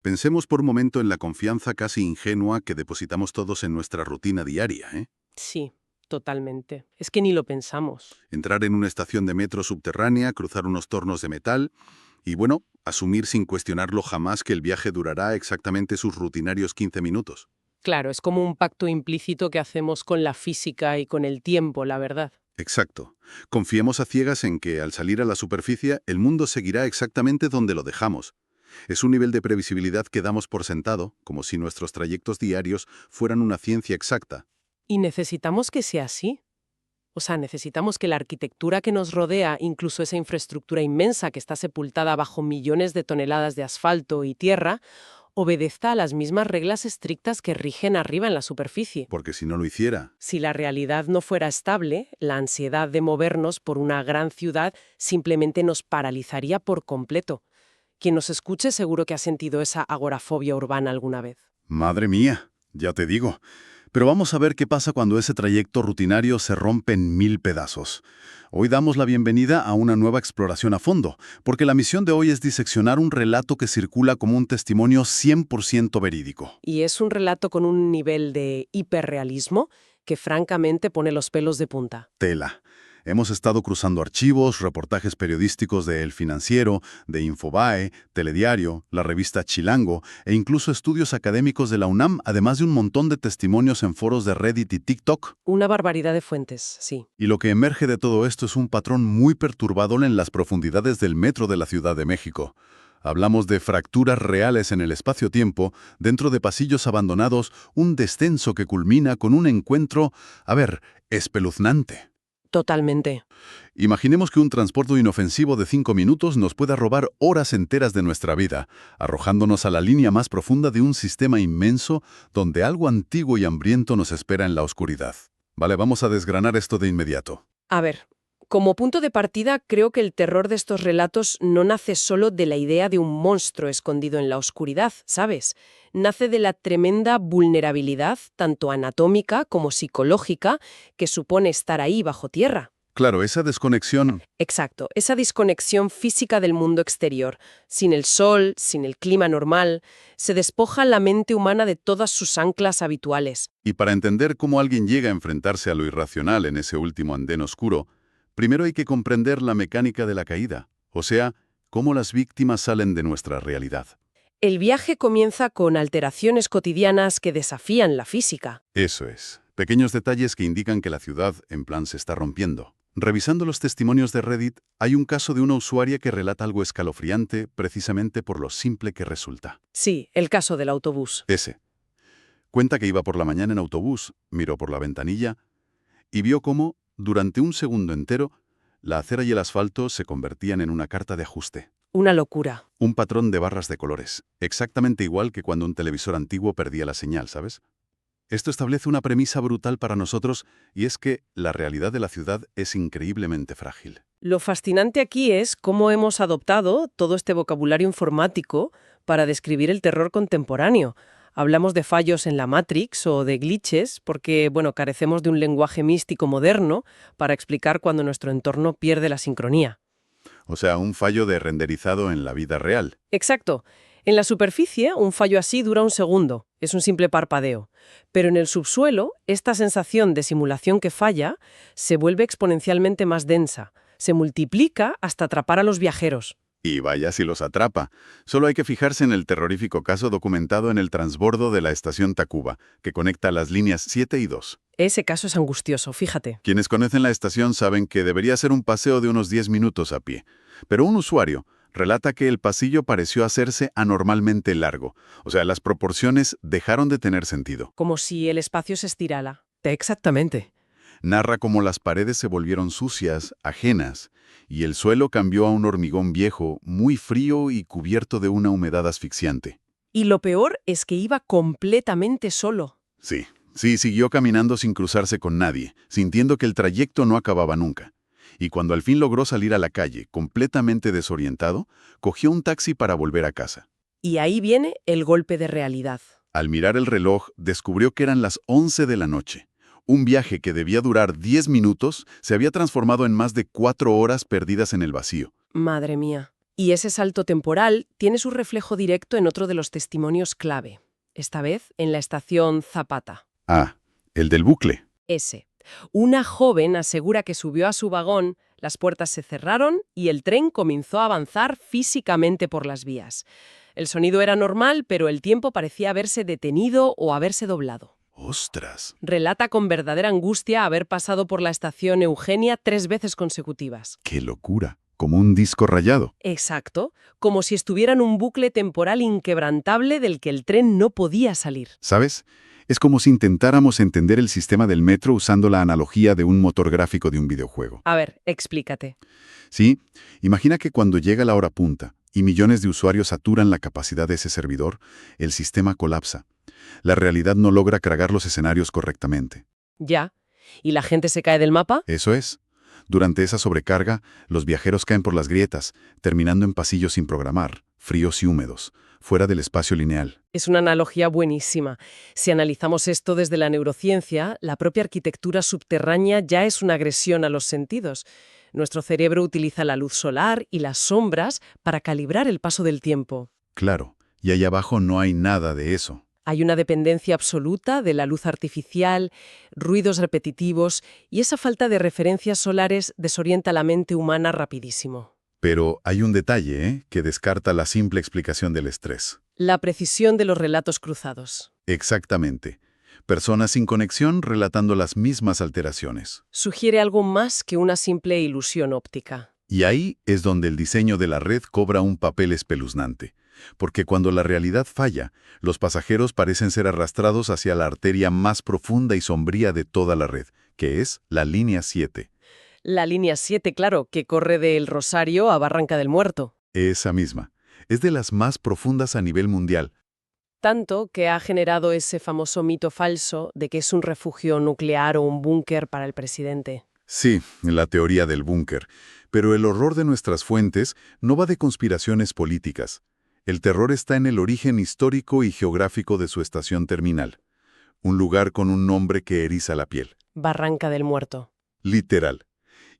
Pensemos por un momento en la confianza casi ingenua que depositamos todos en nuestra rutina diaria, ¿eh? Sí, totalmente. Es que ni lo pensamos. Entrar en una estación de metro subterránea, cruzar unos tornos de metal y, bueno, asumir sin cuestionarlo jamás que el viaje durará exactamente sus rutinarios 15 minutos. Claro, es como un pacto implícito que hacemos con la física y con el tiempo, la verdad. Exacto. Confiemos a ciegas en que, al salir a la superficie, el mundo seguirá exactamente donde lo dejamos. Es un nivel de previsibilidad que damos por sentado, como si nuestros trayectos diarios fueran una ciencia exacta. Y necesitamos que sea así. O sea, necesitamos que la arquitectura que nos rodea, incluso esa infraestructura inmensa que está sepultada bajo millones de toneladas de asfalto y tierra, obedezca a las mismas reglas estrictas que rigen arriba en la superficie. Porque si no lo hiciera, Si la realidad no fuera estable, la ansiedad de movernos por una gran ciudad simplemente nos paralizaría por completo. Quien nos escuche seguro que ha sentido esa agorafobia urbana alguna vez. madre mía, ya te digo. Pero vamos a ver qué pasa cuando ese trayecto rutinario se rompe en 1000 pedazos. Hoy damos la bienvenida a una nueva exploración a fondo, porque la misión de hoy es diseccionar un relato que circula como un testimonio 100% verídico. Y es un relato con un nivel de hiperrealismo que francamente pone los pelos de punta. Tela. Hemos estado cruzando archivos, reportajes periodísticos de El Financiero, de Infobae, Telediario, la revista Chilango e incluso estudios académicos de la UNAM, además de un montón de testimonios en foros de Reddit y TikTok. Una barbaridad de fuentes, sí. Y lo que emerge de todo esto es un patrón muy perturbador en las profundidades del metro de la Ciudad de México. Hablamos de fracturas reales en el espacio-tiempo, dentro de pasillos abandonados, un descenso que culmina con un encuentro, espeluznante. Totalmente. Imaginemos que un transporte inofensivo de 5 minutos nos pueda robar horas enteras de nuestra vida, arrojándonos a la línea más profunda de un sistema inmenso donde algo antiguo y hambriento nos espera en la oscuridad. Vale, vamos a desgranar esto de inmediato. A ver, como punto de partida, creo que el terror de estos relatos no nace solo de la idea de un monstruo escondido en la oscuridad, ¿sabes? Nace de la tremenda vulnerabilidad, tanto anatómica como psicológica, que supone estar ahí bajo tierra. Claro, esa desconexión. Exacto, esa desconexión física del mundo exterior, sin el sol, sin el clima normal, se despoja la mente humana de todas sus anclas habituales. Y para entender cómo alguien llega a enfrentarse a lo irracional en ese último andén oscuro, primero hay que comprender la mecánica de la caída, o sea, cómo las víctimas salen de nuestra realidad. El viaje comienza con alteraciones cotidianas que desafían la física. Eso es, pequeños detalles que indican que la ciudad, en plan, se está rompiendo. Revisando los testimonios de Reddit, hay un caso de una usuaria que relata algo escalofriante precisamente por lo simple que resulta. Sí, el caso del autobús. Ese. Cuenta que iba por la mañana en autobús, miró por la ventanilla y vio cómo, durante un segundo entero, la acera y el asfalto se convertían en una carta de ajuste. Una locura. Un patrón de barras de colores, exactamente igual que cuando un televisor antiguo perdía la señal, ¿sabes? Esto establece una premisa brutal para nosotros y es que la realidad de la ciudad es increíblemente frágil. Lo fascinante aquí es cómo hemos adoptado todo este vocabulario informático para describir el terror contemporáneo. Hablamos de fallos en la Matrix o de glitches porque, bueno, carecemos de un lenguaje místico moderno para explicar cuando nuestro entorno pierde la sincronía. O sea, un fallo de renderizado en la vida real. Exacto. En la superficie, un fallo así dura un segundo, es un simple parpadeo. Pero en el subsuelo, esta sensación de simulación que falla se vuelve exponencialmente más densa, se multiplica hasta atrapar a los viajeros. Y vaya si los atrapa. Solo hay que fijarse en el terrorífico caso documentado en el transbordo de la estación Tacuba, que conecta las líneas 7 y 2. Ese caso es angustioso, fíjate. Quienes conocen la estación saben que debería ser un paseo de unos 10 minutos a pie. Pero un usuario relata que el pasillo pareció hacerse anormalmente largo. O sea, las proporciones dejaron de tener sentido. Como si el espacio se estirara. Exactamente. Narra cómo las paredes se volvieron sucias, ajenas, y el suelo cambió a un hormigón viejo, muy frío y cubierto de una humedad asfixiante. Y lo peor es que iba completamente solo. Sí, siguió caminando sin cruzarse con nadie, sintiendo que el trayecto no acababa nunca. Y cuando al fin logró salir a la calle, completamente desorientado, cogió un taxi para volver a casa. Y ahí viene el golpe de realidad. Al mirar el reloj, descubrió que eran las 11 de la noche. Un viaje que debía durar 10 minutos se había transformado en más de 4 horas perdidas en el vacío. Madre mía. Y ese salto temporal tiene su reflejo directo en otro de los testimonios clave, esta vez en la estación Zapata. Ah, el del bucle. Ese. Una joven asegura que subió a su vagón, las puertas se cerraron y el tren comenzó a avanzar físicamente por las vías. El sonido era normal, pero el tiempo parecía haberse detenido o haberse doblado. ¡Ostras! Relata con verdadera angustia haber pasado por la estación Eugenia 3 veces consecutivas. ¡Qué locura! Como un disco rayado. Exacto, como si estuviera en un bucle temporal inquebrantable del que el tren no podía salir. ¿Sabes? Es como si intentáramos entender el sistema del metro usando la analogía de un motor gráfico de un videojuego. A ver, explícate. Sí, imagina que cuando llega la hora punta y millones de usuarios saturan la capacidad de ese servidor, el sistema colapsa. La realidad no logra cargar los escenarios correctamente. Ya. ¿Y la gente se cae del mapa? Eso es. Durante esa sobrecarga, los viajeros caen por las grietas, terminando en pasillos sin programar, fríos y húmedos, fuera del espacio lineal. Es una analogía buenísima. Si analizamos esto desde la neurociencia, la propia arquitectura subterránea ya es una agresión a los sentidos. Nuestro cerebro utiliza la luz solar y las sombras para calibrar el paso del tiempo. Claro, y ahí abajo no hay nada de eso. Hay una dependencia absoluta de la luz artificial, ruidos repetitivos, y esa falta de referencias solares desorienta la mente humana rapidísimo. Pero hay un detalle, que descarta la simple explicación del estrés. La precisión de los relatos cruzados. Exactamente. Personas sin conexión relatando las mismas alteraciones. Sugiere algo más que una simple ilusión óptica. Y ahí es donde el diseño de la red cobra un papel espeluznante. Porque cuando la realidad falla, los pasajeros parecen ser arrastrados hacia la arteria más profunda y sombría de toda la red, que es la línea 7. La línea 7, claro, que corre de El Rosario a Barranca del Muerto. Esa misma. Es de las más profundas a nivel mundial. Tanto que ha generado ese famoso mito falso de que es un refugio nuclear o un búnker para el presidente. Sí, la teoría del búnker. Pero el horror de nuestras fuentes no va de conspiraciones políticas. El terror está en el origen histórico y geográfico de su estación terminal. Un lugar con un nombre que eriza la piel. Barranca del Muerto. Literal.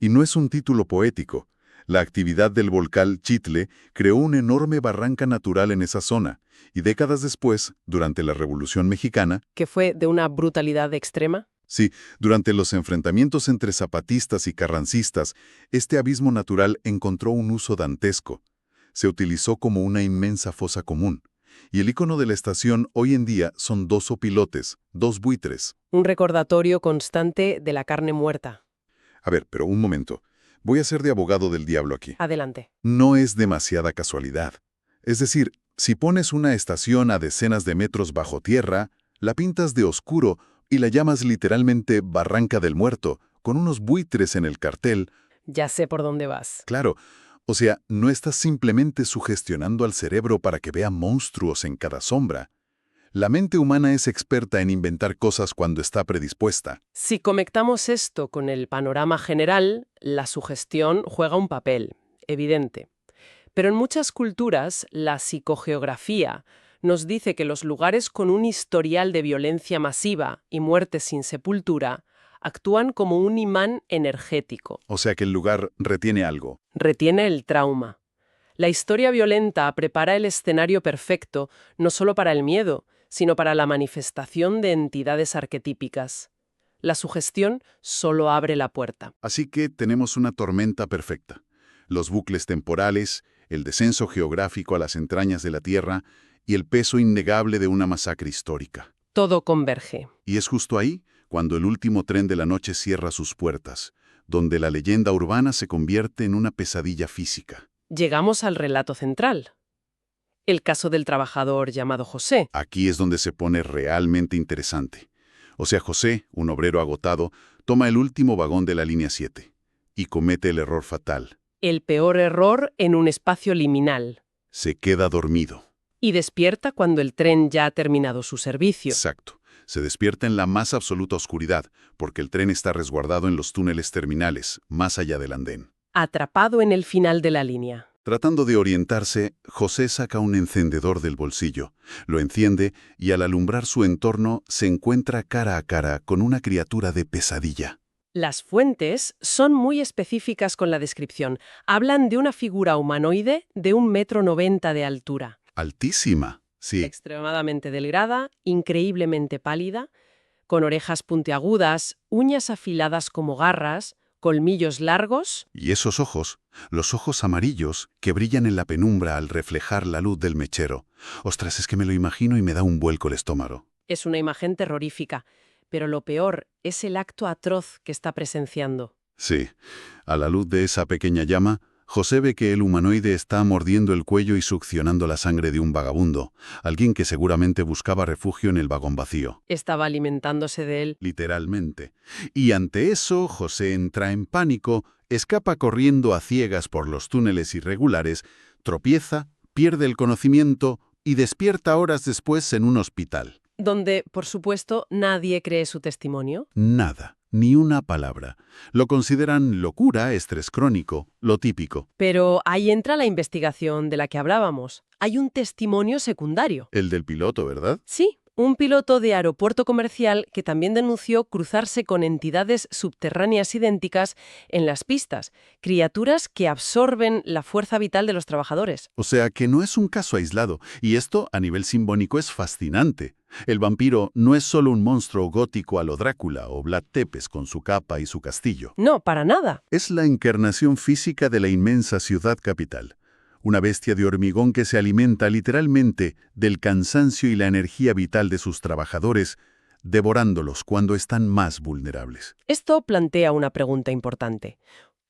Y no es un título poético. La actividad del volcán Chitle creó una enorme barranca natural en esa zona, y décadas después, durante la Revolución Mexicana, ¿Que fue de una brutalidad extrema? sí, durante los enfrentamientos entre zapatistas y carrancistas, este abismo natural encontró un uso dantesco. Se utilizó como una inmensa fosa común. Y el icono de la estación hoy en día son 2 opilotes, 2 buitres. Un recordatorio constante de la carne muerta. A ver, pero un momento. Voy a ser de abogado del diablo aquí. Adelante. No es demasiada casualidad. Es decir, si pones una estación a decenas de metros bajo tierra, la pintas de oscuro y la llamas literalmente Barranca del Muerto, con unos buitres en el cartel. Ya sé por dónde vas. Claro, o sea, no estás simplemente sugestionando al cerebro para que vea monstruos en cada sombra. La mente humana es experta en inventar cosas cuando está predispuesta. Si conectamos esto con el panorama general, la sugestión juega un papel, evidente. Pero en muchas culturas, la psicogeografía nos dice que los lugares con un historial de violencia masiva y muerte sin sepultura actúan como un imán energético. O sea que el lugar retiene algo. Retiene el trauma. La historia violenta prepara el escenario perfecto no solo para el miedo, sino para la manifestación de entidades arquetípicas. La sugestión solo abre la puerta. Así que tenemos una tormenta perfecta. Los bucles temporales, el descenso geográfico a las entrañas de la Tierra y el peso innegable de una masacre histórica. Todo converge. Y es justo ahí cuando el último tren de la noche cierra sus puertas, donde la leyenda urbana se convierte en una pesadilla física. Llegamos al relato central. El caso del trabajador llamado José. Aquí es donde se pone realmente interesante. O sea, José, un obrero agotado, toma el último vagón de la línea 7 y comete el error fatal. El peor error en un espacio liminal. Se queda dormido. Y despierta cuando el tren ya ha terminado su servicio. Exacto. Se despierta en la más absoluta oscuridad, porque el tren está resguardado en los túneles terminales, más allá del andén. Atrapado en el final de la línea. Tratando de orientarse, José saca un encendedor del bolsillo, lo enciende y al alumbrar su entorno se encuentra cara a cara con una criatura de pesadilla. Las fuentes son muy específicas con la descripción. Hablan de una figura humanoide de 1,90 m de altura. Altísima, sí. Extremadamente delgada, increíblemente pálida, con orejas puntiagudas, uñas afiladas como garras, colmillos largos. Y esos ojos, los ojos amarillos que brillan en la penumbra al reflejar la luz del mechero. Ostras, es que me lo imagino y me da un vuelco el estómago. Es una imagen terrorífica, pero lo peor es el acto atroz que está presenciando. Sí, a la luz de esa pequeña llama, José ve que el humanoide está mordiendo el cuello y succionando la sangre de un vagabundo, alguien que seguramente buscaba refugio en el vagón vacío. Estaba alimentándose de él. Literalmente. Y ante eso, José entra en pánico, escapa corriendo a ciegas por los túneles irregulares, tropieza, pierde el conocimiento y despierta horas después en un hospital. Donde, por supuesto, nadie cree su testimonio. Nada, ni una palabra. Lo consideran locura, estrés crónico, lo típico. Pero ahí entra la investigación de la que hablábamos. Hay un testimonio secundario. El del piloto, ¿verdad? Sí, un piloto de aeropuerto comercial que también denunció cruzarse con entidades subterráneas idénticas en las pistas, criaturas que absorben la fuerza vital de los trabajadores. O sea que no es un caso aislado, y esto a nivel simbólico es fascinante. El vampiro no es solo un monstruo gótico a lo Drácula o Vlad Tepes con su capa y su castillo. No, para nada. Es la encarnación física de la inmensa ciudad capital. Una bestia de hormigón que se alimenta literalmente del cansancio y la energía vital de sus trabajadores, devorándolos cuando están más vulnerables. Esto plantea una pregunta importante.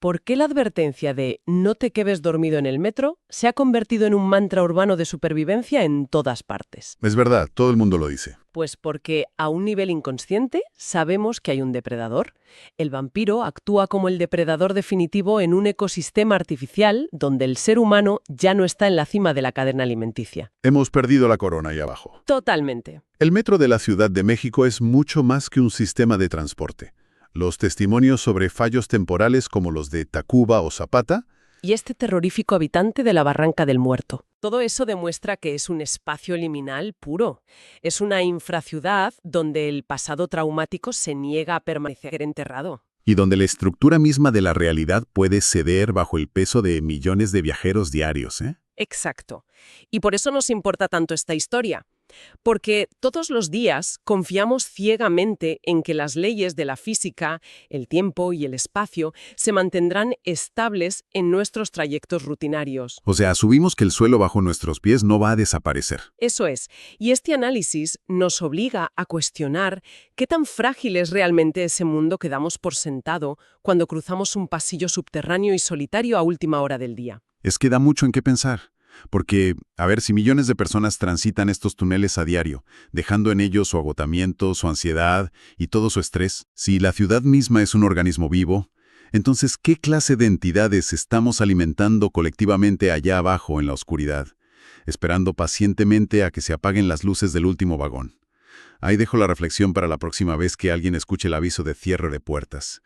¿Por qué la advertencia de no te quedes dormido en el metro se ha convertido en un mantra urbano de supervivencia en todas partes? Es verdad, todo el mundo lo dice. Pues porque a un nivel inconsciente sabemos que hay un depredador. El vampiro actúa como el depredador definitivo en un ecosistema artificial donde el ser humano ya no está en la cima de la cadena alimenticia. Hemos perdido la corona ahí abajo. Totalmente. El metro de la Ciudad de México es mucho más que un sistema de transporte. Los testimonios sobre fallos temporales como los de Tacuba o Zapata. Y este terrorífico habitante de la Barranca del Muerto. Todo eso demuestra que es un espacio liminal puro. Es una infraciudad donde el pasado traumático se niega a permanecer enterrado. Y donde la estructura misma de la realidad puede ceder bajo el peso de millones de viajeros diarios, ¿eh? Exacto. Y por eso nos importa tanto esta historia. Porque todos los días confiamos ciegamente en que las leyes de la física, el tiempo y el espacio se mantendrán estables en nuestros trayectos rutinarios. O sea, asumimos que el suelo bajo nuestros pies no va a desaparecer. Eso es. Y este análisis nos obliga a cuestionar qué tan frágil es realmente ese mundo que damos por sentado cuando cruzamos un pasillo subterráneo y solitario a última hora del día. Es que da mucho en qué pensar. Porque, a ver, si millones de personas transitan estos túneles a diario, dejando en ellos su agotamiento, su ansiedad y todo su estrés, si la ciudad misma es un organismo vivo, entonces, ¿qué clase de entidades estamos alimentando colectivamente allá abajo en la oscuridad, esperando pacientemente a que se apaguen las luces del último vagón? Ahí dejo la reflexión para la próxima vez que alguien escuche el aviso de cierre de puertas.